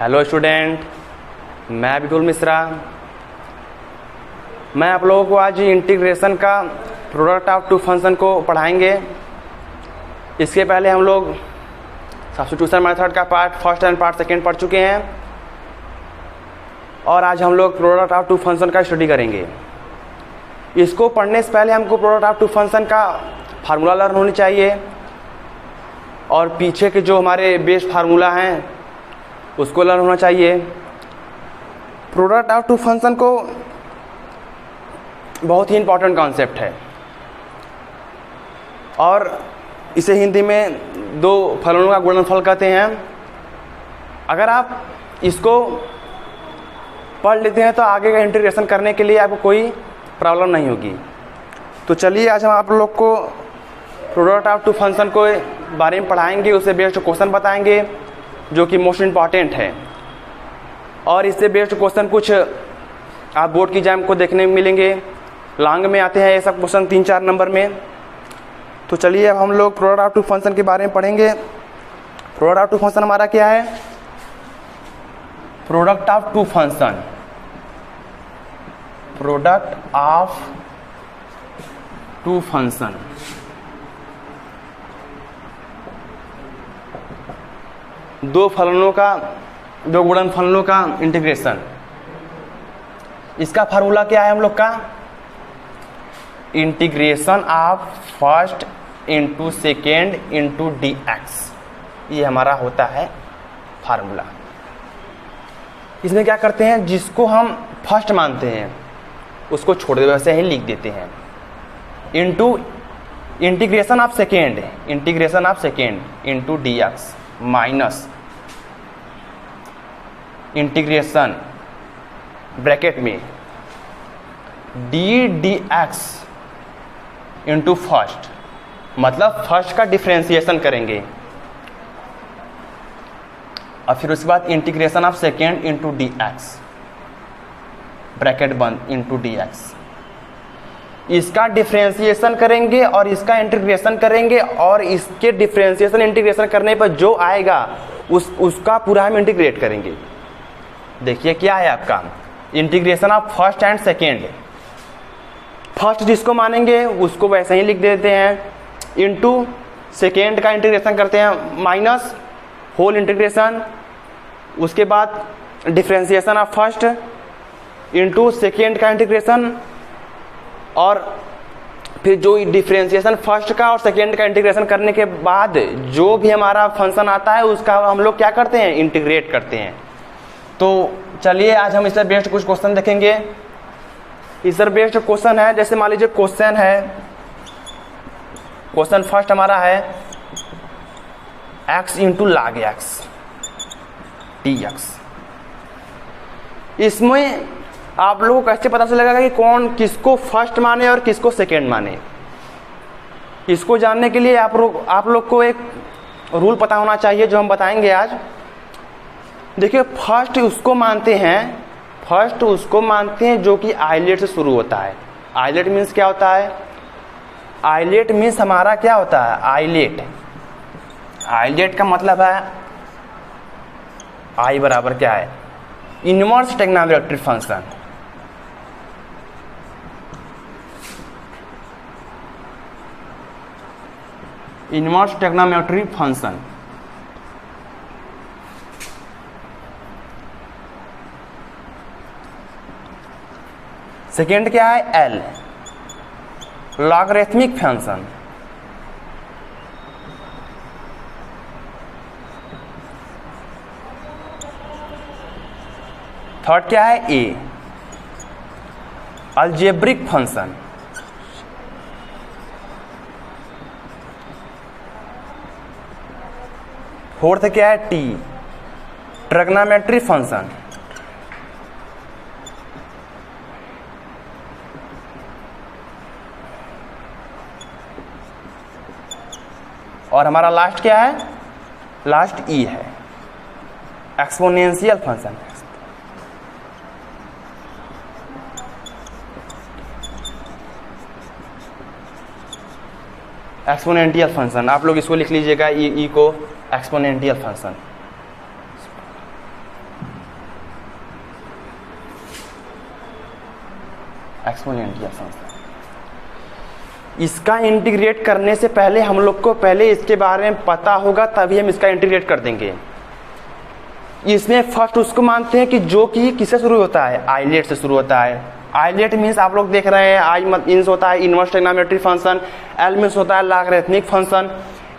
Hello student, मैं विपुल मिश्रा। मैं आप लोगों को आज इंटीग्रेशन का प्रोडक्ट ऑफ टू फंक्शन को पढ़ाएंगे। इसके पहले हम लोग सब्स्टिट्यूशन मेथड का part first and part second पढ़ चुके हैं और आज हम लोग प्रोडक्ट ऑफ टू फंक्शन का स्टडी करेंगे। इसको पढ़ने से पहले हमको प्रोडक्ट ऑफ टू फंक्शन का फार्मूला लर्न होनी चाहिए और पीछे के जो हमारे बेस फार्मूला हैं उसको लर्न होना चाहिए। प्रोडक्ट ऑफ टू फंक्शन को बहुत ही इम्पोर्टेंट कॉन्सेप्ट है और इसे हिंदी में दो फलनों का गुणनफल कहते हैं। अगर आप इसको पढ़ लेते हैं तो आगे का इंटीग्रेशन करने के लिए आपको कोई प्रॉब्लम नहीं होगी। तो चलिए आज हम आप लोग को प्रोडक्ट ऑफ टू फंक्शन को बारे में पढ़ाएंगे, उससे बेस्ड क्वेश्चन बताएंगे जो कि मोस्ट इम्पॉर्टेंट है और इससे बेस्ड क्वेश्चन कुछ आप बोर्ड की एग्जाम को देखने में मिलेंगे। लॉन्ग में आते हैं ये सब क्वेश्चन 3-4 नंबर में। तो चलिए अब हम लोग प्रोडक्ट ऑफ टू फंक्शन के बारे में पढ़ेंगे। प्रोडक्ट ऑफ टू फंक्शन हमारा क्या है? Product of two function, product of two function दो फलनों का, दो गुणनफलों का इंटीग्रेशन। इसका फार्मूला क्या है हम लोग का? Integration of first into second into d x, ये हमारा होता है फार्मूला। इसमें क्या करते हैं, जिसको हम फर्स्ट मानते हैं उसको छोड़ दे, वैसे ही लिख देते हैं। Into integration of second, integration of second into d x minus integration bracket में डी एक्स इंटू फर्स्ट, मतलब फर्स्ट का डिफ्रेंसिएशन करेंगे और फिर उसके बाद integration of second into d x bracket बंद इंटू डी एक्स। इसका डिफ्रेंसिएशन करेंगे और इसका इंटीग्रेशन करेंगे और इसके डिफ्रेंसिएशन इंटीग्रेशन करने पर जो आएगा उसका पूरा हम इंटीग्रेट करेंगे। देखिए क्या है आपका integration of first and second. First जिसको मानेंगे उसको वैसे ही लिख देते हैं, इंटू सेकेंड का इंटीग्रेशन करते हैं माइनस होल इंटीग्रेशन, उसके बाद differentiation of first into second का इंटीग्रेशन और फिर जो डिफ्रेंसिएशन फर्स्ट का और सेकेंड का इंटीग्रेशन करने के बाद जो भी हमारा फंक्शन आता है उसका हम लोग क्या करते हैं, इंटीग्रेट करते हैं। तो चलिए आज हम इससे बेस्ड कुछ क्वेश्चन देखेंगे। इससे बेस्ड क्वेश्चन है, जैसे मान लीजिए क्वेश्चन है, क्वेश्चन फर्स्ट हमारा है x into log x dx। इसमें आप लोगों को कैसे पता चलेगा कि कौन किसको फर्स्ट माने और किसको सेकेंड माने? इसको जानने के लिए आप लोग को एक रूल पता होना चाहिए जो हम बताएंगे आज। देखिए फर्स्ट उसको मानते हैं जो कि आइलेट से शुरू होता है। आइलेट मीन्स क्या होता है? आइलेट मीन्स हमारा क्या होता है? आइलेट का मतलब है आई बराबर क्या है? Inverse trigonometric function. Inverse trigonometric function. Second क्या है? L, logarithmic function. थर्ड क्या है? ए, अलजेब्रिक फंक्शन। फोर्थ क्या है? T, trigonometric function. और हमारा लास्ट क्या है? लास्ट ई है, एक्सपोनेंशियल फंक्शन। एक्सपोनेंशियल फंक्शन आप लोग इसको लिख लीजिएगा, ई को एक्सपोनेंशियल फंक्शन। Exponential function. इसका इंटीग्रेट करने से पहले हम लोग को पहले इसके बारे में पता होगा, तभी हम इसका इंटीग्रेट कर देंगे। इसमें फर्स्ट उसको मानते हैं कि जो कि किससे शुरू होता है, आइलेट से शुरू होता है। आइलेट मीन्स आप लोग देख रहे हैं, आई मीन्स होता है inverse trigonometric function, L means होता है लॉगरिथमिक फंक्शन,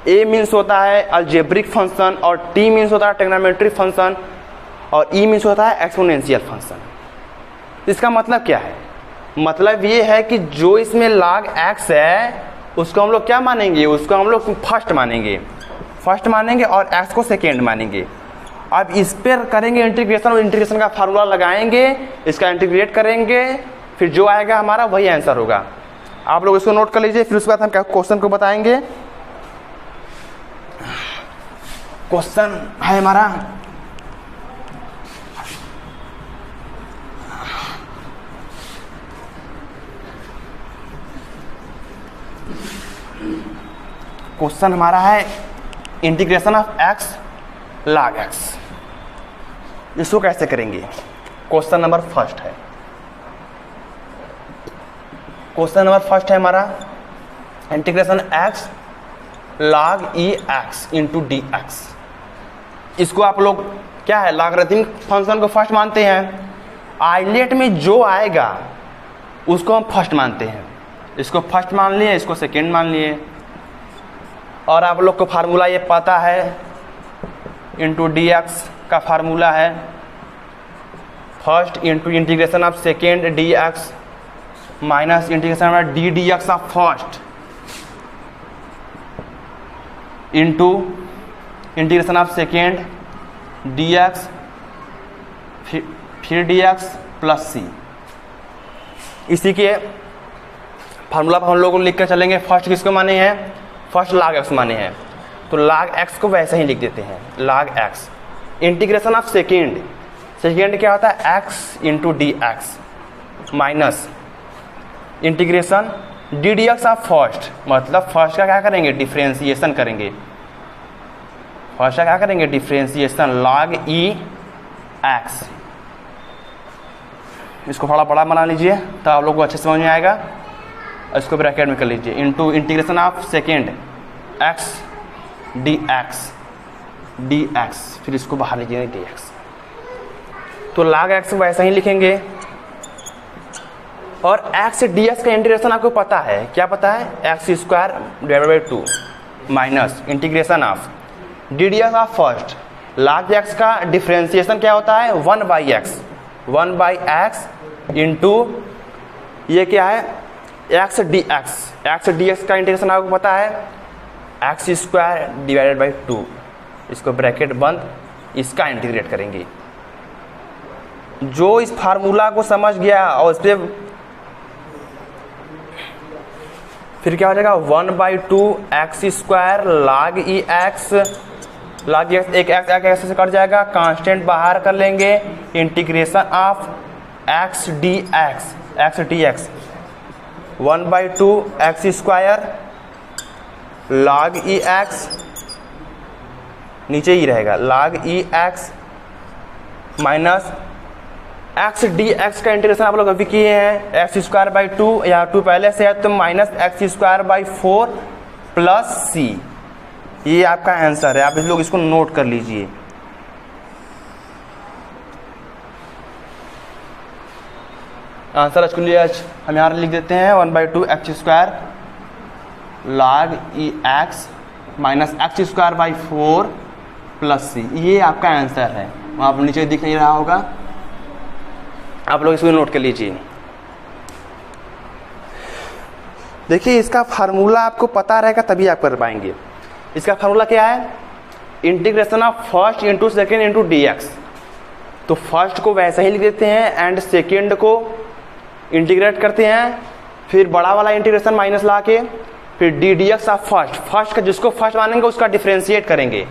ए मीन्स होता है अलजेब्रिक फंक्शन, और टी मीन्स होता है ट्रिग्नोमेट्रिक फंक्शन, और ई मीन्स होता है एक्सपोनेंशियल फंक्शन। इसका मतलब क्या है? मतलब ये है कि जो इसमें log x है उसको हम लोग क्या मानेंगे, उसको हम लोग फर्स्ट मानेंगे और x को सेकेंड मानेंगे। अब इस पर करेंगे इंटीग्रेशन, और इंटीग्रेशन का फार्मूला लगाएंगे, इसका इंटीग्रेट करेंगे, फिर जो आएगा हमारा वही आंसर होगा। आप लोग इसको नोट कर लीजिए, फिर उसके बाद हम क्वेश्चन को बताएंगे। क्वेश्चन है हमारा है integration of x log x। इसको कैसे करेंगे? क्वेश्चन नंबर फर्स्ट है हमारा integration x log e x into d x. इसको आप लोग क्या है, लॉगरिथमिक फंक्शन को फर्स्ट मानते हैं। आइलेट में जो आएगा उसको हम फर्स्ट मानते हैं। इसको फर्स्ट मान लिए, इसको सेकेंड मान लिए, और आप लोग को फार्मूला ये पता है, इंटू डी एक्स का फार्मूला है first into integration of second D x minus integration of D x of first into integration of second D x फिर डी एक्स प्लस सी। इसी के फार्मूला पर हम लोग लिख कर चलेंगे। फर्स्ट किसको माने हैं, फर्स्ट log x माने हैं, तो log x को वैसे ही लिख देते हैं, log x integration of second क्या होता है, x into d x minus integration d d x of first, मतलब फर्स्ट का क्या करेंगे, डिफ्रेंसिएशन करेंगे। log e x। इसको थोड़ा बड़ा बना लीजिए तो आप लोग को अच्छे समझ में आएगा। इसको ब्रैकेट में कर लीजिए, into integration of second x D x, फिर इसको बाहर लीजिए डी एक्स। तो log x वैसा ही लिखेंगे। और x डी एक्स का इंटीग्रेशन आपको पता है, क्या पता है, x square divided by 2 minus integration of d d x of first. log x का डिफ्रेंसिएशन क्या होता है, 1 बाई एक्स इंटू ये क्या है, एक्स डी एक्स का इंटीग्रेशन आपको पता है, एक्स स्क्वायर डिवाइडेड बाई 2। इसको ब्रैकेट बंद, इसका इंटीग्रेट करेंगे। जो इस फार्मूला को समझ गया और इस पर फिर क्या हो जाएगा, 1/2 x square log e x, एक एक्स से कट जाएगा, कांस्टेंट बाहर कर लेंगे, integration of x d x 1/2 x square log e x, नीचे ही रहेगा log e x minus x d x का इंटीग्रेशन आप लोग अभी किए हैं, एक्स स्क्वायर बाई 2, यहाँ 2 पहले से है तो minus x square by 4 plus c. ये आपका आंसर है, आप इस लोग इसको नोट कर लीजिए। आंसर इसके लिए हम यहाँ लिख देते हैं 1/2 x square log e x minus x square by 4 plus c. ये आपका आंसर है, आप नीचे दिख नहीं रहा होगा, आप लोग इसको नोट कर लीजिए। देखिए इसका फार्मूला आपको पता रहेगा तभी आप कर पाएंगे। इसका फार्मूला क्या है, integration of first into second into d x. तो फर्स्ट को वैसे ही लिख देते हैं एंड सेकेंड को इंटीग्रेट करते हैं, फिर बड़ा वाला इंटीग्रेशन माइनस ला के फिर D d x of first का जिसको फर्स्ट मानेंगे उसका डिफ्रेंशिएट करेंगे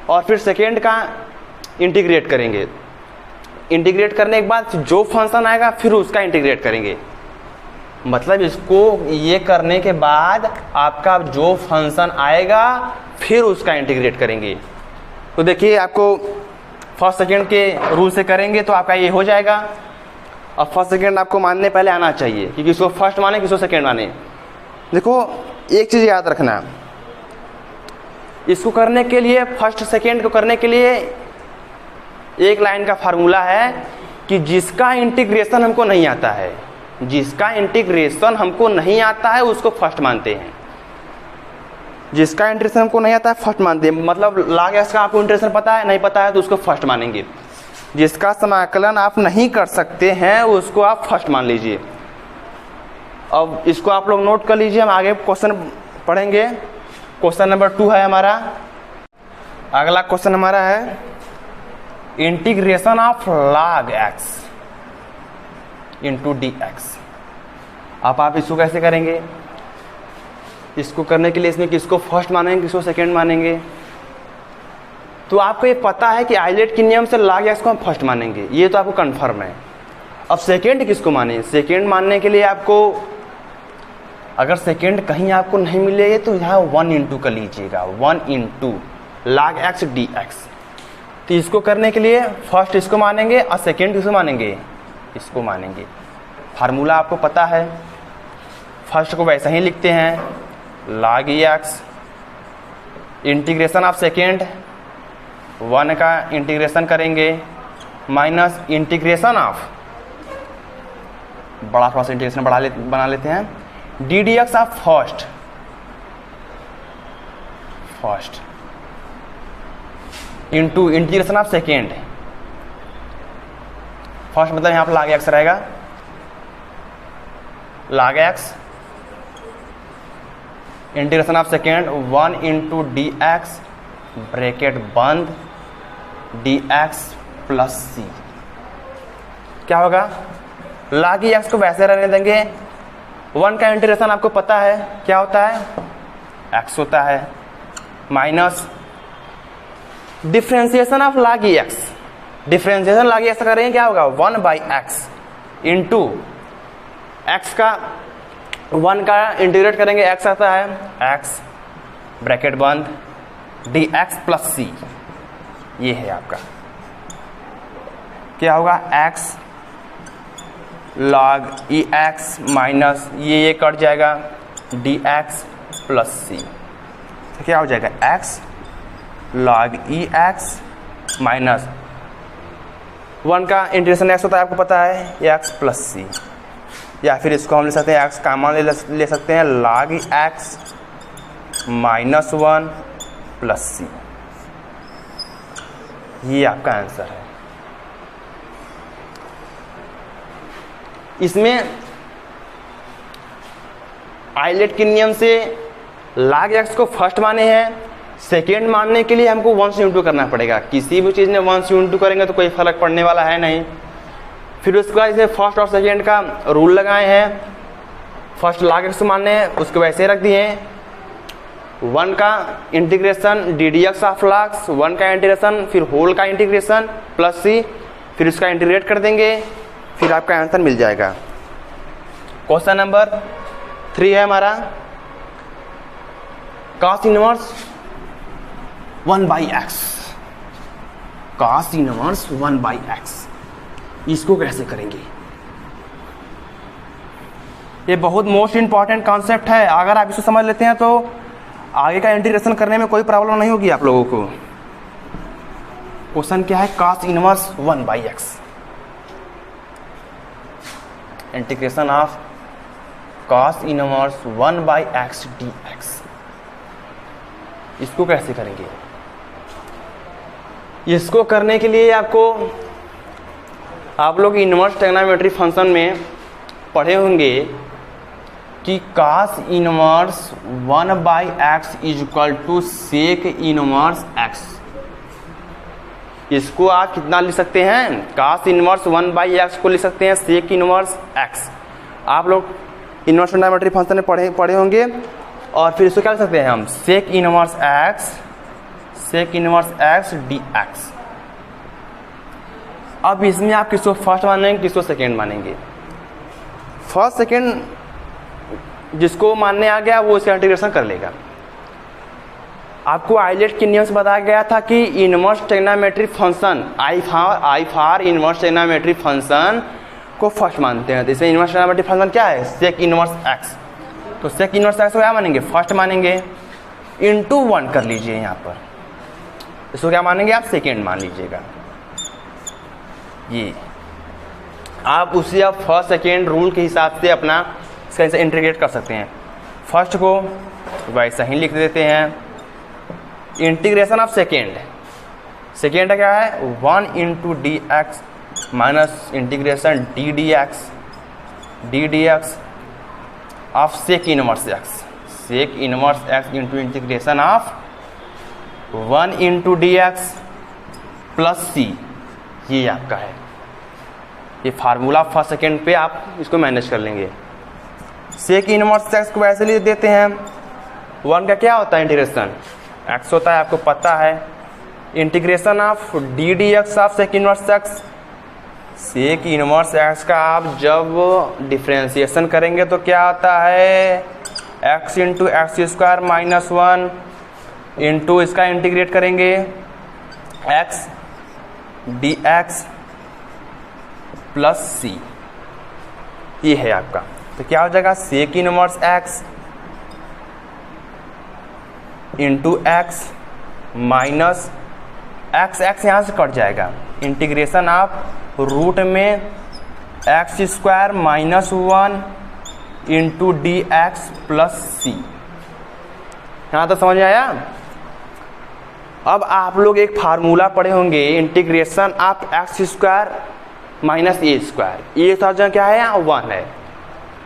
और फिर सेकेंड का इंटीग्रेट करेंगे। इंटीग्रेट करने के बाद जो फंक्शन आएगा फिर उसका इंटीग्रेट करेंगे। मतलब इसको ये करने के बाद आपका जो फंक्शन आएगा फिर उसका इंटीग्रेट करेंगे। तो देखिए आपको फर्स्ट सेकेंड के रूल से करेंगे तो आपका ये हो जाएगा। अब फर्स्ट सेकेंड आपको मानने पहले आना चाहिए कि किसको फर्स्ट माने किसको सेकेंड माने। देखो एक चीज़ याद रखना, इसको करने के लिए फर्स्ट सेकेंड को करने के लिए एक लाइन का फार्मूला है कि जिसका इंटीग्रेशन हमको नहीं आता है, जिसका इंटीग्रेशन हमको नहीं आता है उसको फर्स्ट मानते हैं। जिसका इंटीग्रेशन हमको नहीं आता है फर्स्ट मानते हैं, मतलब log x का आपको इंटीग्रेशन पता है, नहीं पता है तो उसको फर्स्ट मानेंगे। जिसका समाकलन आप नहीं कर सकते हैं उसको आप फर्स्ट मान लीजिए। अब इसको आप लोग नोट कर लीजिए, हम आगे क्वेश्चन पढ़ेंगे। क्वेश्चन नंबर 2 है हमारा। अगला क्वेश्चन हमारा है integration of log x into d x. अब आप इसको कैसे करेंगे? इसको करने के लिए इसमें किसको फर्स्ट मानेंगे किसको सेकेंड मानेंगे? तो आपको ये पता है कि आइलेट के नियम से log x को हम फर्स्ट मानेंगे, ये तो आपको कंफर्म है। अब सेकेंड किसको माने? सेकेंड मानने के लिए आपको अगर सेकेंड कहीं आपको नहीं मिलेगा तो यहाँ 1 इंटू कर लीजिएगा, 1 into log x D x. तो इसको करने के लिए फर्स्ट इसको मानेंगे और सेकेंड किसको मानेंगे? इसको मानेंगे। फार्मूला आपको पता है, फर्स्ट को वैसा ही लिखते हैं log x integration of second 1 का इंटीग्रेशन करेंगे माइनस इंटीग्रेशन ऑफ बड़ा थोड़ा सा इंटीग्रेशन बना लेते हैं D d x of first into integration of second. First मतलब यहाँ पर log x रहेगा, log x integration of second 1 into d x bracket बंद डी एक्स प्लस सी। क्या होगा? log x को वैसे रहने देंगे, 1 का इंटीग्रेशन आपको पता है क्या होता है? x होता है, minus differentiation of log x। Differentiation log x करेंगे क्या होगा? 1 बाई एक्स इंटू एक्स का 1 का इंटीग्रेट करेंगे x आता है x ब्रैकेट बंद डी एक्स प्लस सी। ये है आपका क्या होगा? x log ई एक्स माइनस ये कट जाएगा डी एक्स प्लस सी। तो क्या हो जाएगा? x log ई एक्स माइनस 1 का इंटीग्रेशन x होता है आपको पता है x प्लस सी, या फिर इसको हम ले सकते हैं x कॉमन ले सकते हैं log x minus 1 plus c. ये आपका आंसर है। इसमें आइलेट के नियम से log x को फर्स्ट माने हैं, सेकेंड मानने के लिए हमको 1 से इंटू करना पड़ेगा। किसी भी चीज़ में 1 से इंटू करेंगे तो कोई फर्क पड़ने वाला है नहीं। फिर उसके बाद इसे फर्स्ट और सेकेंड का रूल लगाए हैं। फर्स्ट log x मानने हैं, उसको वैसे रख दिए हैं। 1 का integration d d x of log, 1 का इंटीग्रेशन फिर होल का इंटीग्रेशन प्लस सी, फिर उसका इंटीग्रेट कर देंगे, फिर आपका आंसर मिल जाएगा। क्वेश्चन नंबर 3 है हमारा cos inverse 1 by x. cos inverse 1 by x, इसको कैसे करेंगे? ये बहुत मोस्ट इंपॉर्टेंट कॉन्सेप्ट है। अगर आप इसको समझ लेते हैं तो आगे का इंटीग्रेशन करने में कोई प्रॉब्लम नहीं होगी आप लोगों को। क्वेश्चन क्या है? cos inverse 1 by x, integration of cos inverse 1 by x d x. इसको कैसे करेंगे? इसको करने के लिए आप लोग इनवर्स ट्रिग्नोमेट्री फंक्शन में पढ़े होंगे कि cos inverse 1 by x is equal to sec inverse x. इसको आप कितना लिख सकते हैं? cos इनवर्स 1 बाई एक्स को लिख सकते हैं सेक इनवर्स एक्स। आप लोग इनवर्स ट्रिग्नोमेट्री फंक्शन में पढ़े होंगे। और फिर इसको क्या लिख सकते हैं हम? Sec inverse x d x. अब इसमें आप किसको फर्स्ट मानेंगे किसको सेकेंड मानेंगे? फर्स्ट सेकेंड जिसको मानने आ गया वो इसका इंटीग्रेशन कर लेगा। आपको आइलेट के नियम से बताया गया था कि inverse trigonometry function I for inverse trigonometry function को फर्स्ट मानते हैं। तो इसमें इनवर्स ट्रिग्नोमेट्रिक फंक्शन क्या है, सेक इनवर्स एक्स। तो सेक इनवर्स एक्स को क्या मानेंगे, फर्स्ट मानेंगे, इंटू 1 कर लीजिए यहाँ पर, इसको क्या मानेंगे आप, सेकेंड मान लीजिएगा। ये आप उसी आप फर्स्ट सेकेंड रूल के हिसाब से अपना इसका इंटीग्रेट कर सकते हैं। फर्स्ट को वैसा ही लिख देते हैं, इंटीग्रेशन ऑफ सेकेंड, सेकेंड क्या है 1 into d x minus integration d d x of sec inverse x, sec inverse x into integration of 1 into d x plus c. ये आपका है, ये फार्मूला फर्स्ट सेकेंड पे आप इसको मैनेज कर लेंगे। सेक इनवर्स एक्स को वैसे लिख देते हैं, 1 का क्या होता है इंटीग्रेशन, एक्स होता है, आपको पता है। Integration of d d x of sec inverse x, sec inverse x का आप जब डिफ्रेंशिएशन करेंगे तो क्या आता है, x into x square minus 1 into इसका इंटीग्रेट करेंगे x d x plus c. ये है आपका, तो क्या हो जाएगा sec inverse x into x minus x, x यहाँ से कट जाएगा, इंटीग्रेशन आप रूट में x square minus 1 into d x plus c. यहाँ तो समझ में आया। अब आप लोग एक फार्मूला पढ़े होंगे, integration of x square minus A square, ये था क्या है यहाँ 1 है,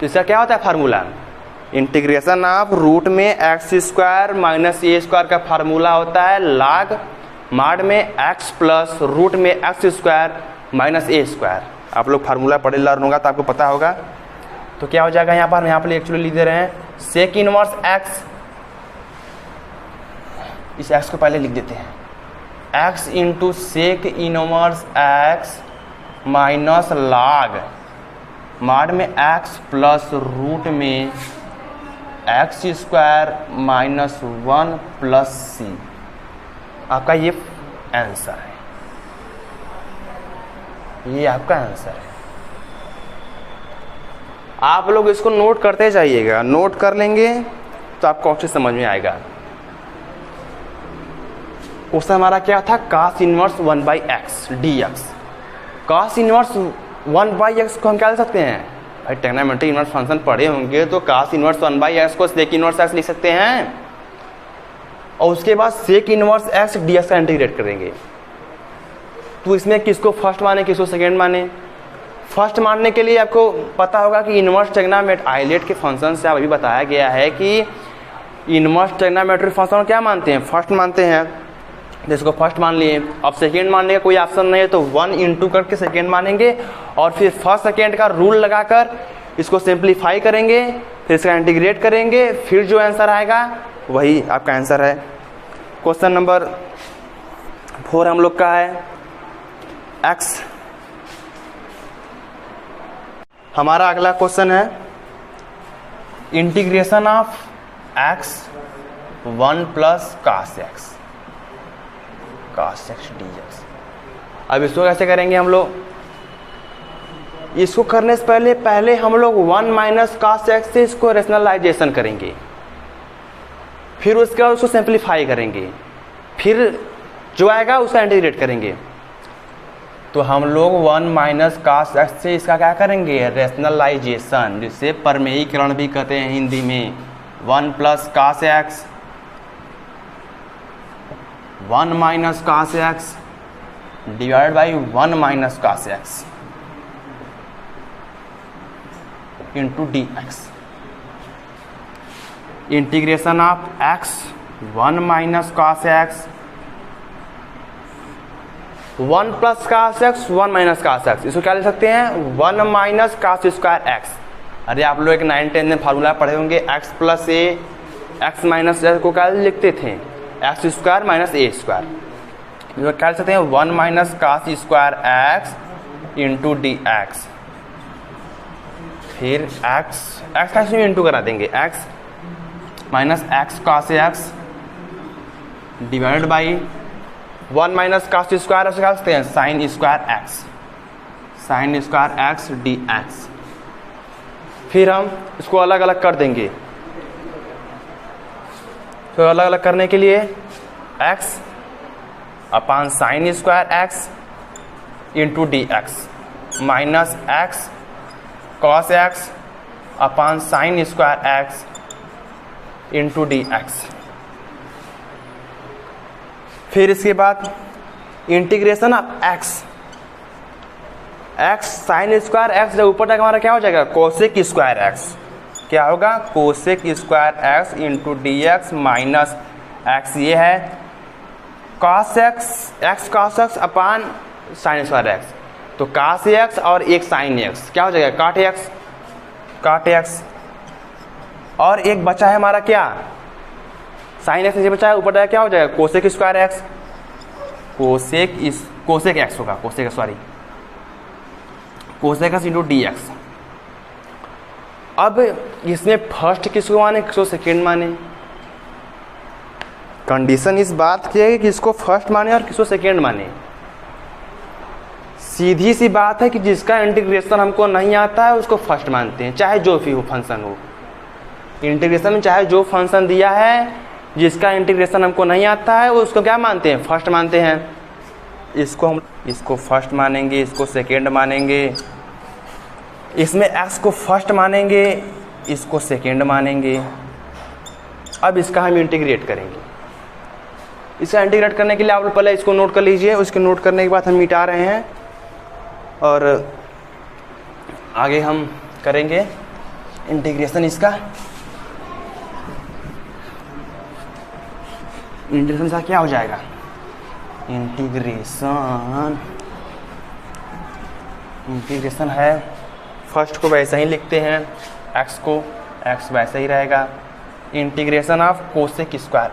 तो इसका क्या होता है फार्मूला, इंटीग्रेशन ऑफ रूट में एक्स स्क्वायर माइनस ए स्क्वायर का फार्मूला होता है लॉग माड में एक्स प्लस रूट में एक्स स्क्वायर माइनस ए स्क्वायर। आप लोग फार्मूला पढ़े लर्न होगा तो आपको पता होगा। तो क्या हो जाएगा यहाँ पर एक्चुअली लिख दे रहे हैं सेक इनवर्स एक्स, इस एक्स को पहले लिख देते हैं, x into sec inverse x minus log mod में एक्स प्लस रूट में x square minus 1 plus c. आपका ये आंसर है, ये आपका आंसर है। आप लोग इसको नोट करते जाइएगा, नोट कर लेंगे तो आपको अच्छे समझ में आएगा। क्वेश्चन हमारा क्या था, cos inverse 1 by x d x. cos inverse 1 by x को हम क्या लिख सकते हैं भाई, ट्रिग्नोमेट्रिक इनवर्स फंक्शन पढ़े होंगे तो cos इनवर्स 1 बाई एक्स को सेक इनवर्स एक्स लिख सकते हैं, और उसके बाद sec inverse x d x का इंटीग्रेट करेंगे। तो इसमें किसको फर्स्ट माने किसको सेकेंड माने, फर्स्ट मानने के लिए आपको पता होगा कि इनवर्स ट्रिग्नोमेट्रिक आइलेट के फंक्शन से अभी बताया गया है कि इनवर्स ट्रिग्नोमेट्रिक फंक्शन क्या मानते हैं, फर्स्ट मानते हैं, जिसको फर्स्ट मान लिए। अब सेकेंड मानने का कोई ऑप्शन नहीं है तो 1 इंटू करके सेकेंड मानेंगे, और फिर फर्स्ट सेकेंड का रूल लगाकर इसको सिंप्लीफाई करेंगे, फिर इसका इंटीग्रेट करेंगे, फिर जो आंसर आएगा वही आपका आंसर है। क्वेश्चन नंबर 4 हम लोग का है एक्स। हमारा अगला क्वेश्चन है integration of x 1 plus cos x d x. अब इसको कैसे करेंगे हम लोग, इसको करने से पहले हम लोग 1 माइनस cos एक्स से इसको रेशनलाइजेशन करेंगे, फिर उसके बाद उसको सिंप्लीफाई करेंगे, फिर जो आएगा उसका इंटीग्रेट करेंगे। तो हम लोग 1 माइनस cos एक्स से इसका क्या करेंगे, रेशनलाइजेशन, जिसे परमेयीकरण भी कहते हैं हिंदी में। 1 plus cos x 1 minus cos x divide by 1 minus cos x into d x. Integration of x 1 minus cos x 1 plus cos x 1 minus cos x, इसको क्या लिख सकते हैं 1 माइनस cos स्क्वायर एक्स। अरे आप लोग एक 9-10 में फार्मूला पढ़े होंगे, एक्स प्लस ए एक्स माइनस ए को क्या लिखते थे, एक्स स्क्वायर माइनस ए स्क्वायर। इसको क्या लिख सकते हैं 1 minus cos square x into d x, फिर एक्स का इंटू करा देंगे, x minus x cos x divide by 1 minus cos square क्या लिखते हैं sine square x, sine square x d x. फिर हम इसको अलग अलग कर देंगे। तो अलग अलग करने के लिए x अपान sine square x into d x minus x cos x अपान sine square x into d x. फिर इसके बाद integration of x sine square x जब ऊपर तक हमारा क्या हो जाएगा कोसेक स्क्वायर एक्स। क्या होगा cosec square x into d x minus x ये है कॉस एक्स कॉस एक्स अपान साइन स्क्वायर एक्स। तो कॉस एक्स और एक साइन एक्स क्या हो जाएगा काट एक्स और एक बचा है हमारा क्या साइन एक्स बचा है ऊपर क्या हो जाएगा cosec square x cosec x होगा cosec x into d x. अब इसमें फर्स्ट किसको माने किसको सेकेंड माने। कंडीशन इस बात की है कि किसको फर्स्ट माने और किसको सेकेंड माने। सीधी सी बात है कि जिसका इंटीग्रेशन हमको नहीं आता है उसको फर्स्ट मानते हैं, चाहे जो भी हो फंक्शन हो। इंटीग्रेशन में चाहे जो फंक्शन दिया है जिसका इंटीग्रेशन हमको नहीं आता है वो उसको क्या मानते हैं फर्स्ट मानते हैं। इसको फर्स्ट मानेंगे, इसको सेकेंड मानेंगे, इसमें x को फर्स्ट मानेंगे, इसको सेकेंड मानेंगे। अब इसका हम इंटीग्रेट करेंगे। इसे इंटीग्रेट करने के लिए आप पहले इसको नोट कर लीजिए। उसके नोट करने के बाद हम मिटा रहे हैं और आगे हम करेंगे इंटीग्रेशन। इसका क्या हो जाएगा इंटीग्रेशन है फर्स्ट को वैसे ही लिखते हैं, x वैसे ही रहेगा। Integration of cosec square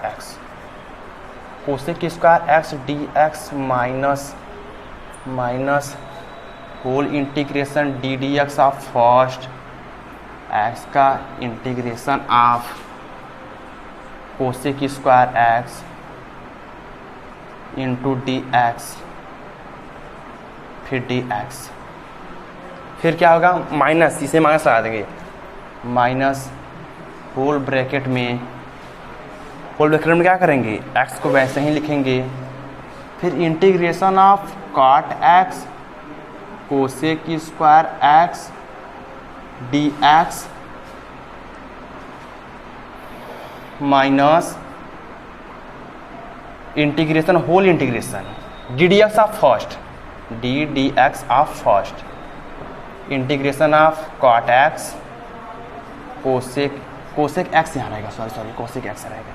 x d x minus whole integration d x of first x का integration of cosec square x into d x फिर डी एक्स। फिर क्या होगा माइनस, इसे माइनस लगा देंगे, माइनस होल ब्रैकेट में क्या करेंगे x को वैसे ही लिखेंगे। फिर integration of cot x cosec square x d x minus integration whole integration d d x of first d x of first integration of cot x cosec x यहाँ रहेगा, सॉरी कोसेक एक्स रहेगा,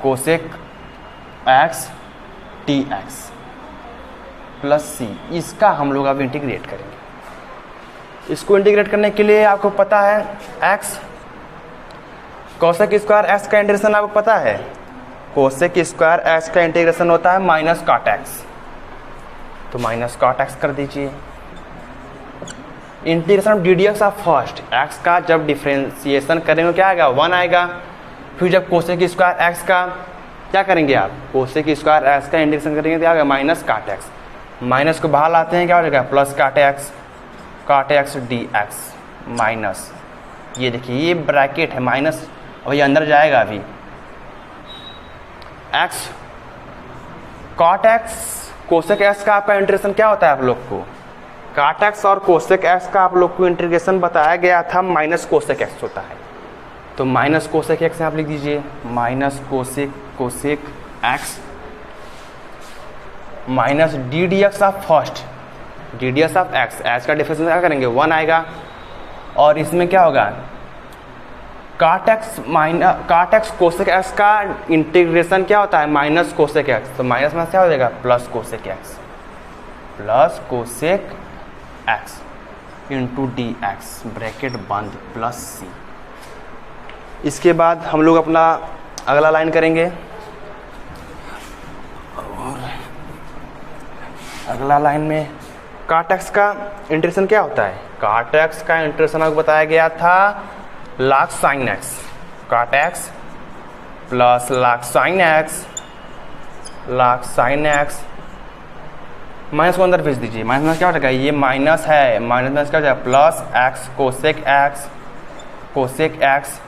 cosec x t x plus c. इसका हम लोग अब integrate करेंगे। इसको integrate करने के लिए आपको पता है एक्स कोसेक स्क्वायर एक्स का इंटीग्रेशन आपको पता है, कोसेक स्क्वायर एक्स का इंटीग्रेशन होता है माइनस कॉट एक्स। तो माइनस कॉट एक्स कर दीजिए। Integration d d x of first x का जब डिफ्रेंशिएशन करेंगे क्या आएगा 1 आएगा। फिर जब कोसेक स्क्वायर एक्स का क्या करेंगे आप कोसेक स्क्वायर एक्स का इंटीग्रेशन करेंगे तो क्या आएगा माइनस कॉट एक्स। माइनस को बाहर लाते हैं क्या हो जाएगा plus cot x d x minus ये देखिए ये ब्रैकेट है माइनस और ये अंदर जाएगा अभी x cot x cosec x का आपका इंटीग्रेशन क्या होता है आप लोग को कॉट एक्स और कोसेक एक्स का आप लोग को इंटीग्रेशन बताया गया था माइनस कोसेक एक्स होता है। तो माइनस कोसेक एक्स आप लिख दीजिए minus cosec x minus d d x of first d d x of x का डिफरेंस क्या करेंगे 1 आएगा। और इसमें क्या होगा कॉट एक्स कोसेक एक्स का इंटीग्रेशन क्या होता है माइनस कोसेक एक्स। तो माइनस में क्या हो जाएगा plus cosec x into d x bracket बंद प्लस सी। इसके बाद हम लोग अपना अगला लाइन करेंगे और अगला लाइन में कॉट एक्स का इंटीग्रेशन क्या होता है कॉट एक्स का इंटीग्रेशन आपको बताया गया था log sin x cot x plus log sin x minus को अंदर भेज दीजिए, माइनस क्या हो जाएगा, ये माइनस है, माइनस क्या हो जाएगा plus x cosec x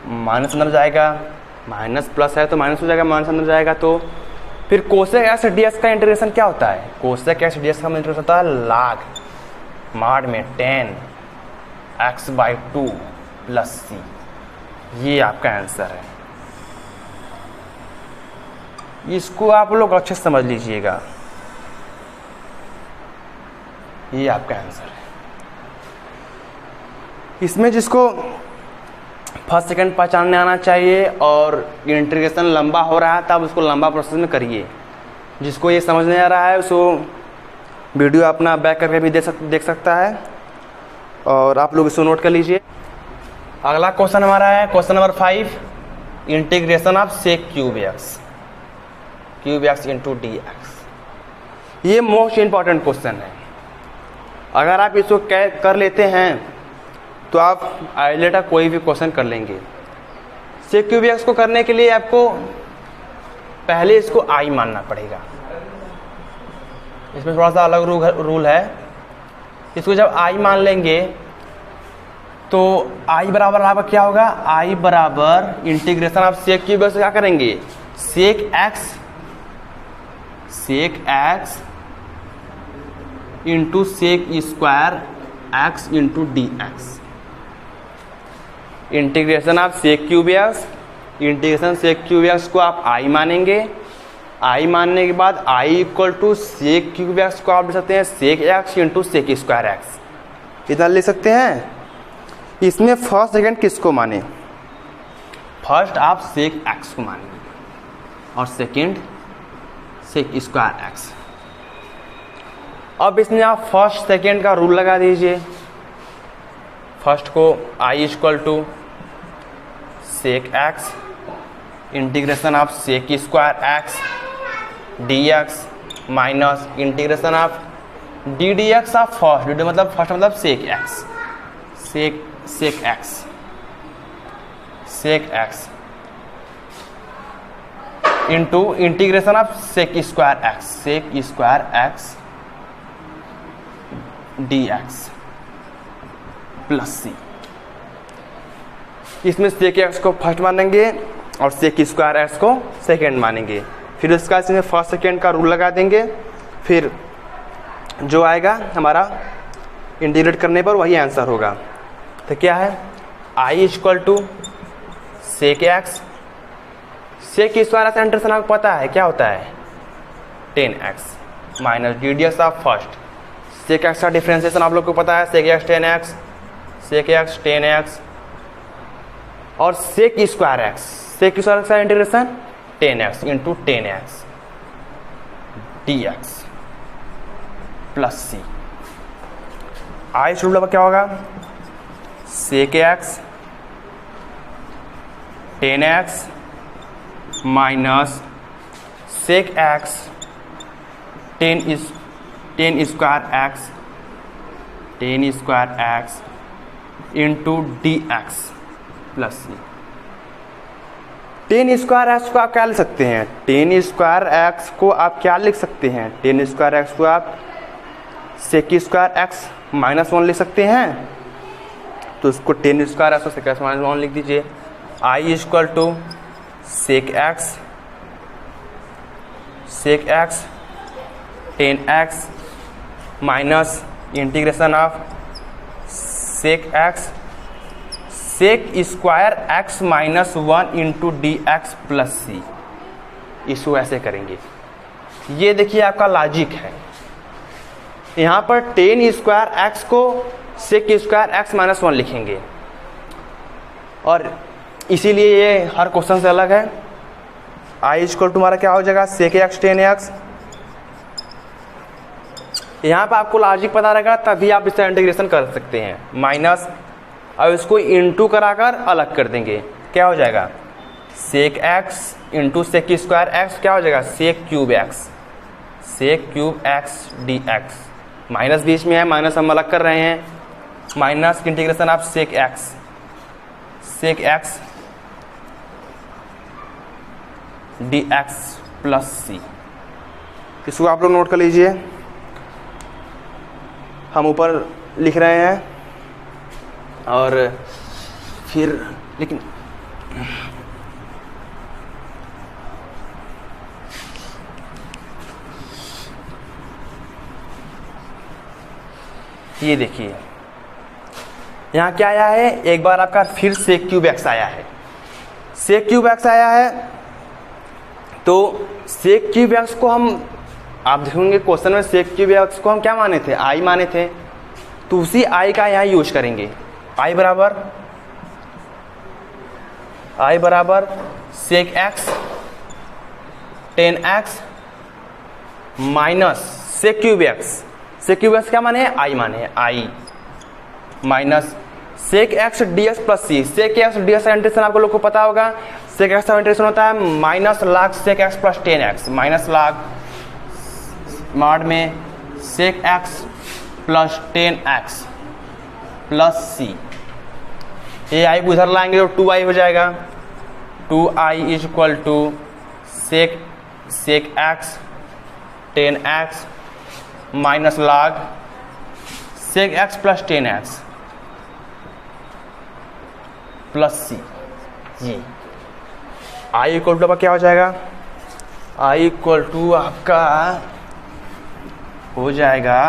minus अंदर जाएगा, माइनस प्लस है तो माइनस हो जाएगा, माइनस अंदर जाएगा तो फिर कोसेक एक्स डी एक्स का इंटीग्रेशन क्या होता है, कोसेक एक्स डी एक्स का इंटीग्रेशन होता है लाग माड में 10x/2 प्लस सी। ये आपका आंसर है, इसको आप लोग अच्छे से समझ लीजिएगा, ये आपका आंसर है। इसमें जिसको फर्स्ट सेकंड पहचानने आना चाहिए और इंटीग्रेशन लंबा हो रहा है तब उसको लंबा प्रोसेस में करिए, जिसको ये समझ नहीं आ रहा है उसको वीडियो अपना बैक करके भी देख सकता है और आप लोग इसको नोट कर लीजिए। अगला क्वेश्चन हमारा है question number 5, integration of sec cube x into d x. ये मोस्ट इंपॉर्टेंट क्वेश्चन है, अगर आप इसको कर लेते हैं तो आप आइलेट का कोई भी क्वेश्चन कर लेंगे। सेक क्यूब एक्स को करने के लिए आपको पहले इसको आई मानना पड़ेगा, इसमें थोड़ा सा अलग रूल है। इसको जब आई मान लेंगे तो आई बराबर आपका क्या होगा, आई बराबर integration of sec cube x क्या करेंगे, sec x into sec square x into d x. Integration of sec cube x, integration sec cube x को आप आई मानेंगे, आई मानने के बाद I equal to sec cube x को आप लिख सकते हैं sec x into sec square x, इतना लिख सकते हैं। इसमें फर्स्ट सेकंड किसको माने, फर्स्ट आप सेक एक्स को मानेंगे और सेकंड सेक स्क्वायर एक्स। अब इसमें आप फर्स्ट सेकंड का रूल लगा दीजिए, फर्स्ट को I equal to sec x integration of sec square x d x minus integration of d d x of first, d मतलब फर्स्ट मतलब sec x into integration of sec square x d x plus c. इसमें sec x को first मानेंगे और sec square x को second मानेंगे, फिर उसका इसमें फर्स्ट सेकेंड का रूल लगा देंगे, फिर जो आएगा हमारा इंटीग्रेट करने पर वही आंसर होगा। तो क्या है, I equal to sec x, sec square x integration आपको पता है क्या होता है 10x minus d d x of first, sec x का डिफ्रेंसिएशन आप लोग को पता है सेक एक्स 10x और सेक स्क्वायर एक्स का integration 10x into 10x dx plus c. I rule क्या होगा, sec x 10x minus sec x 10 square x into d x plus c. 10 square x को आप क्या लिख सकते हैं, 10 स्क्वायर एक्स को आप क्या लिख सकते हैं, 10 स्क्वायर एक्स को आप सेक स्क्वायर एक्स माइनस 1 लिख सकते हैं, तो उसको 10 स्क्वायर एक्स को सेक एक्स माइनस 1 लिख दीजिए। I equal to sec x 10x minus integration of sec square x minus 1 into d x plus c. इसको ऐसे करेंगे, ये देखिए आपका लॉजिक है। यहाँ पर 10 स्क्वायर एक्स को सेक स्क्वायर एक्स माइनस 1 लिखेंगे और इसीलिए ये हर क्वेश्चन से अलग है। आई इक्वल टू हमारा क्या हो जाएगा, सेक एक्स 10x। यहाँ पर आपको लॉजिक पता रहेगा तभी आप इसका इंटीग्रेशन कर सकते हैं, माइनस अब इसको इंटू कराकर अलग कर देंगे, क्या हो जाएगा sec x into sec square x, क्या हो जाएगा sec cube x d x. Minus बीच में है, माइनस हम अलग कर रहे हैं, minus integration of sec x d x plus c. इसको आप लोग नोट कर लीजिए, हम ऊपर लिख रहे हैं। और फिर लेकिन ये देखिए यहाँ क्या आया है, एक बार आपका फिर सेक क्यूब एक्स आया है, सेक क्यूब एक्स आया है। तो सेक क्यूब एक्स को हम, आप देखेंगे क्वेश्चन में सेक क्यूब एक्स को हम क्या माने थे, आई माने थे, तो उसी आई का यहाँ यूज करेंगे। आई बराबर sec x tan x minus sec cube x. Sec cube x क्या माने हैं, आई माने हैं, I minus sec x d x plus c. Sec x d x का इंटीग्रेशन आपको लोग को पता होगा, सेक एक्स का इंटीग्रेशन होता है minus log sec x plus tan x, minus log mod में sec x plus tan x plus c. ये आई को इधर लाएंगे तो 2i हो जाएगा, 2i is equal to sec x tan x minus log sec x plus tan x plus c. जी आई इक्वल टू क्या हो जाएगा, आई इक्वल टू आपका हो जाएगा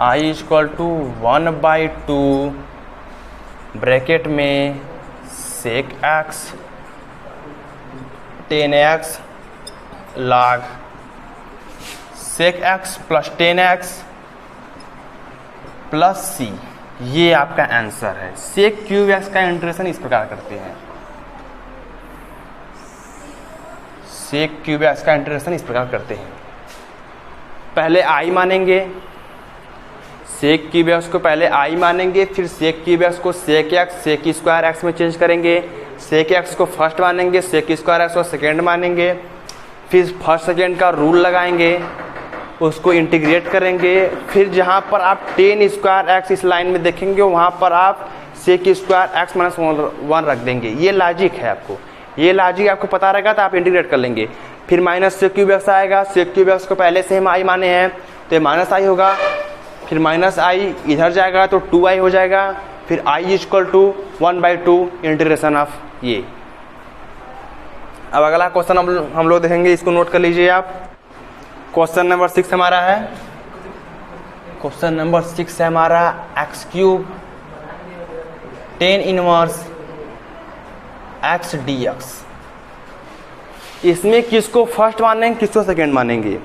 आई इक्वल टू 1/2 ब्रैकेट में sec x tan x log sec x plus tan x plus c. ये आपका आंसर है। सेक क्यूब एक्स का इंटीग्रेशन इस प्रकार करते हैं, सेक क्यूब एक्स का इंटीग्रेशन इस प्रकार करते हैं। पहले आई मानेंगे, सेक क्यूब एक्स को पहले आई मानेंगे, फिर सेक क्यूब एक्स को sec x sec square x में चेंज करेंगे, सेक एक्स को फर्स्ट मानेंगे, सेक स्क्वायर एक्स को सेकेंड मानेंगे, फिर फर्स्ट सेकेंड का रूल लगाएंगे, उसको इंटीग्रेट करेंगे। फिर जहाँ पर आप टेन स्क्वायर एक्स इस लाइन में देखेंगे वहाँ पर आप सेक स्क्वायर एक्स माइनस 1 रख देंगे। ये लॉजिक है, आपको ये लॉजिक आपको पता रहेगा तो आप इंटीग्रेट कर लेंगे। फिर माइनस सेक क्यूब एक्स आएगा, सेक क्यूब एक्स को पहले से हम आई माने हैं तो माइनस आई होगा, फिर माइनस आई इधर जाएगा तो 2i हो जाएगा, फिर i equal to 1/2 integration of ये। अब अगला क्वेश्चन हम लोग देखेंगे, इसको नोट कर लीजिए आप। क्वेश्चन नंबर 6 हमारा है, क्वेश्चन नंबर 6 है हमारा x cube ten inverse x d x. इसमें किसको फर्स्ट मानेंगे किसको सेकेंड मानेंगे।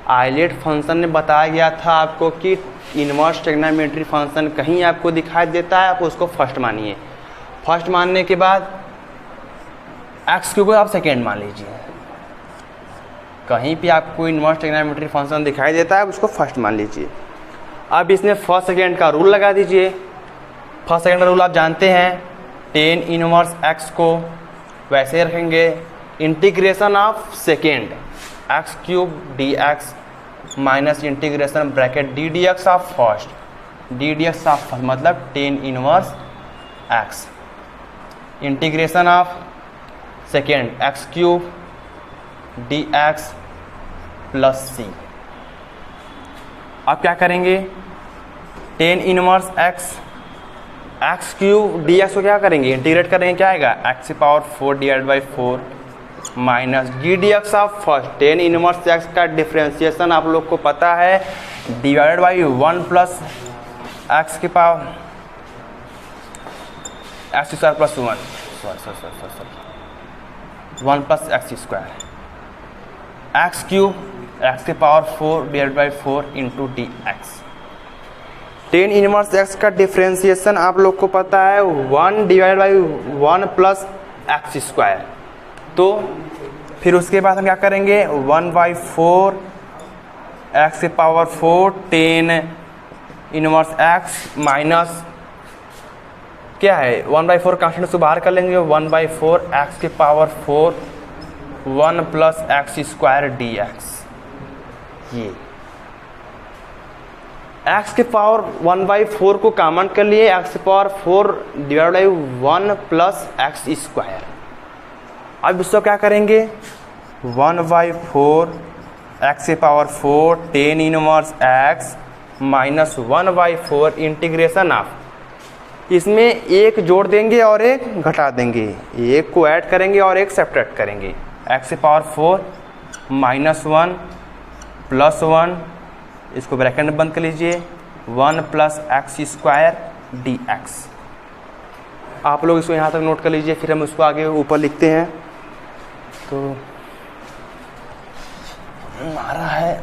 आइलेट फंक्शन में बताया गया था आपको कि इनवर्स ट्रिग्नोमेट्री फंक्शन कहीं आपको दिखाई देता है आप उसको फर्स्ट मानिए, फर्स्ट मानने के बाद एक्स क्यूब को आप सेकेंड मान लीजिए। कहीं भी आपको इनवर्स ट्रिग्नोमेट्री फंक्शन दिखाई देता है उसको फर्स्ट मान लीजिए। अब इसमें फर्स्ट सेकेंड का रूल लगा दीजिए। फर्स्ट सेकेंड का रूल आप जानते हैं, टेन इनवर्स एक्स को वैसे रखेंगे, integration of second x cube d x minus integration bracket d d x of first, d d x of first मतलब tan inverse x integration of second x cube d x plus c. अब क्या करेंगे, tan inverse x cube d x को क्या करेंगे integrate करेंगे, क्या आएगा x⁴ divide by 4 minus d d x of first. Tan inverse x का डिफ्रेंसिएशन आप लोग को पता है, डिवाइडेड बाई 1 प्लस एक्स की power x square plus 1 1 plus x square x cube x की power 4 divide by 4 into d x. Tan inverse x का differentiation आप लोग को पता है 1 divide by 1 plus x square. तो फिर उसके बाद हम क्या करेंगे 1/4 एक्स की power 4 tan inverse x minus क्या है 1/4 कांस्टेंट से बाहर कर लेंगे 1/4 एक्स की power 4 1 plus x square d x. ये एक्स के पावर 1/4 को कॉमन कर लिए, एक्स की power 4 divide by 1 plus x square. अब इसको क्या करेंगे 1/4 एक्स की power 4 tan inverse x minus 1/4 integration of, इसमें एक जोड़ देंगे और एक घटा देंगे, एक को ऐड करेंगे और एक सब्ट्रैक्ट करेंगे। एक्स की पावर 4 माइनस 1 प्लस 1, इसको ब्रैकेट में बंद कर लीजिए, 1 plus x square d x. आप लोग इसको यहाँ तक नोट कर लीजिए, फिर हम उसको आगे ऊपर लिखते हैं। तो हमारा है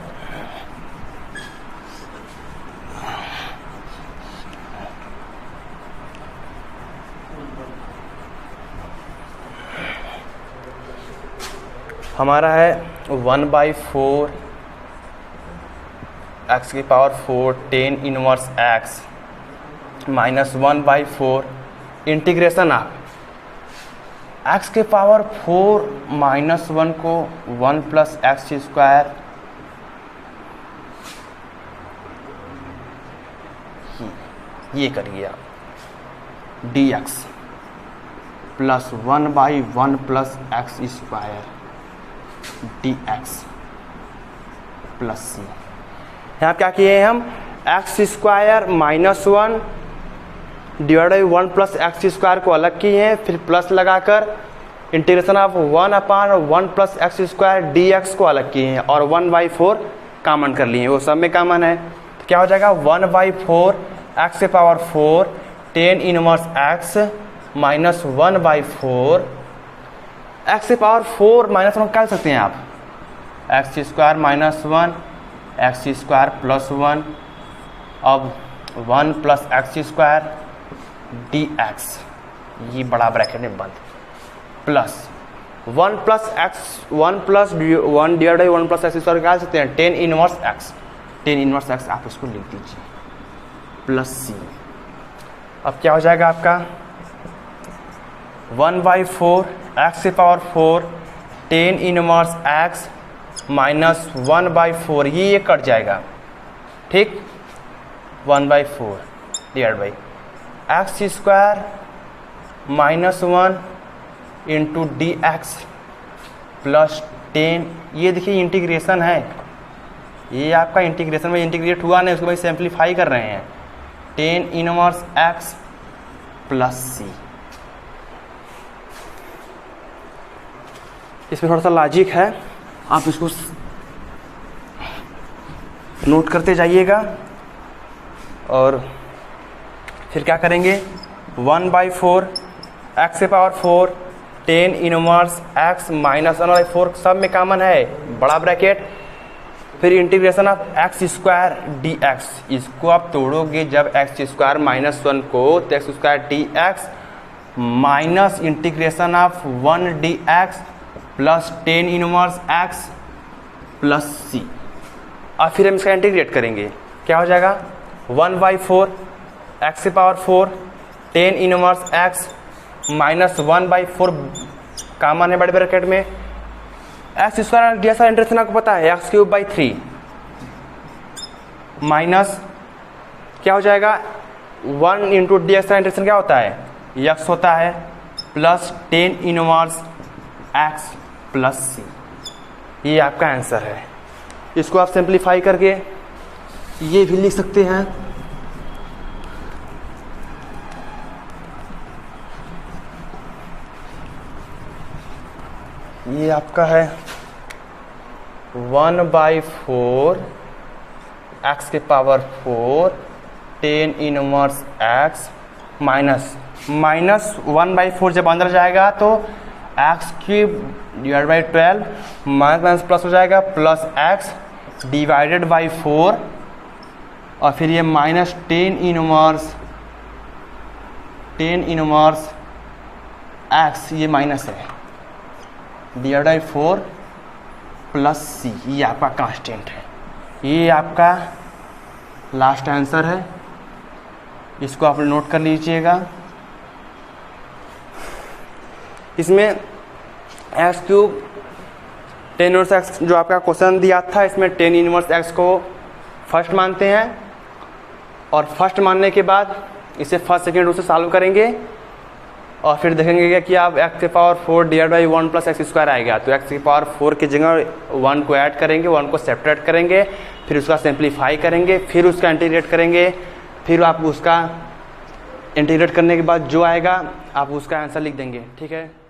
हमारा है 1/4 एक्स की power 4 tan inverse x minus 1/4 integration of x के पावर 4 माइनस 1 को 1 प्लस एक्स स्क्वायर ये करिए आप d x plus 1/1 plus x square d x plus c. यहाँ क्या किए हैं हम, x square minus 1 divide by 1 plus x square को अलग किए हैं, फिर प्लस लगाकर integration of 1/1 plus x square d x को अलग किए हैं और 1/4 कॉमन कर लिए हैं, वो सब में कॉमन है। तो क्या हो जाएगा 1/4 एक्स के power 4 tan inverse x minus 1/4 x के पावर 4 माइनस 1 क्या कर सकते हैं आप, x square minus 1 x square plus 1, अब 1 plus x square d x, ये बड़ा ब्रैकेट में बंद, plus 1 plus x 1 plus 1 divide by 1 plus x square क्या कर सकते हैं, ten inverse x, tan inverse x आप इसको लिख दीजिए प्लस सी। अब क्या हो जाएगा आपका 1/4 एक्स की power 4 tan inverse x minus 1/4, ये कट जाएगा, ठीक, 1/4 divide by x square minus 1 into d x plus 10, ये देखिए इंटीग्रेशन है, ये आपका इंटीग्रेशन में इंटीग्रेट हुआ नहीं, उसको भाई सिंप्लीफाई कर रहे हैं, ten inverse x plus c. इसमें थोड़ा सा लॉजिक है, आप इसको नोट करते जाइएगा। और फिर क्या करेंगे 1/4 एक्स के power 4 tan inverse x minus 1/4 सब में कॉमन है, बड़ा ब्रैकेट, फिर integration of x square d x, इसको आप तोड़ोगे जब एक्स स्क्वायर माइनस 1 को, तो x square d x minus integration of 1 d x plus tan inverse x plus c. और फिर हम इसका इंटीग्रेट करेंगे, क्या हो जाएगा 1/4 एक्स की power 4 tan inverse x minus 1/4 common है बड़े ब्रैकेट में, एक्स स्क्वायर जैसा इंटीग्रेशन आपको पता है x³ 3 माइनस क्या हो जाएगा 1 इंटू डी एक्स का इंटीग्रेशन क्या होता है, x होता है, plus tan inverse x plus c, ये आपका आंसर है। इसको आप सिंप्लीफाई करके ये भी लिख सकते हैं, ये आपका है 1/4 एक्स के power 4 tan inverse x minus 1/4 जब अंदर जाएगा तो x³ divide by 12 minus plus हो जाएगा, प्लस एक्स डिवाइडेड बाई 4 और फिर ये माइनस टेन इनवर्स एक्स, ये माइनस है, डिवाइड बाई 4 प्लस सी, ये आपका कांस्टेंट है। ये आपका लास्ट आंसर है, इसको आप नोट कर लीजिएगा। इसमें x³ टेन इनवर्स एक्स जो आपका क्वेश्चन दिया था, इसमें टेन इनवर्स एक्स को फर्स्ट मानते हैं और फर्स्ट मानने के बाद इसे फर्स्ट सेकेंड रूल से सॉल्व करेंगे और फिर देखेंगे कि आप एक्स की power 4 divide by 1 plus x square आएगा, तो एक्स की पावर 4 की जगह 1 को ऐड करेंगे, 1 को सेपरेट करेंगे, फिर उसका सिंप्लीफाई करेंगे, फिर उसका इंटीग्रेट करेंगे, फिर आप उसका इंटीग्रेट करने के बाद जो आएगा आप उसका आंसर लिख देंगे। ठीक है।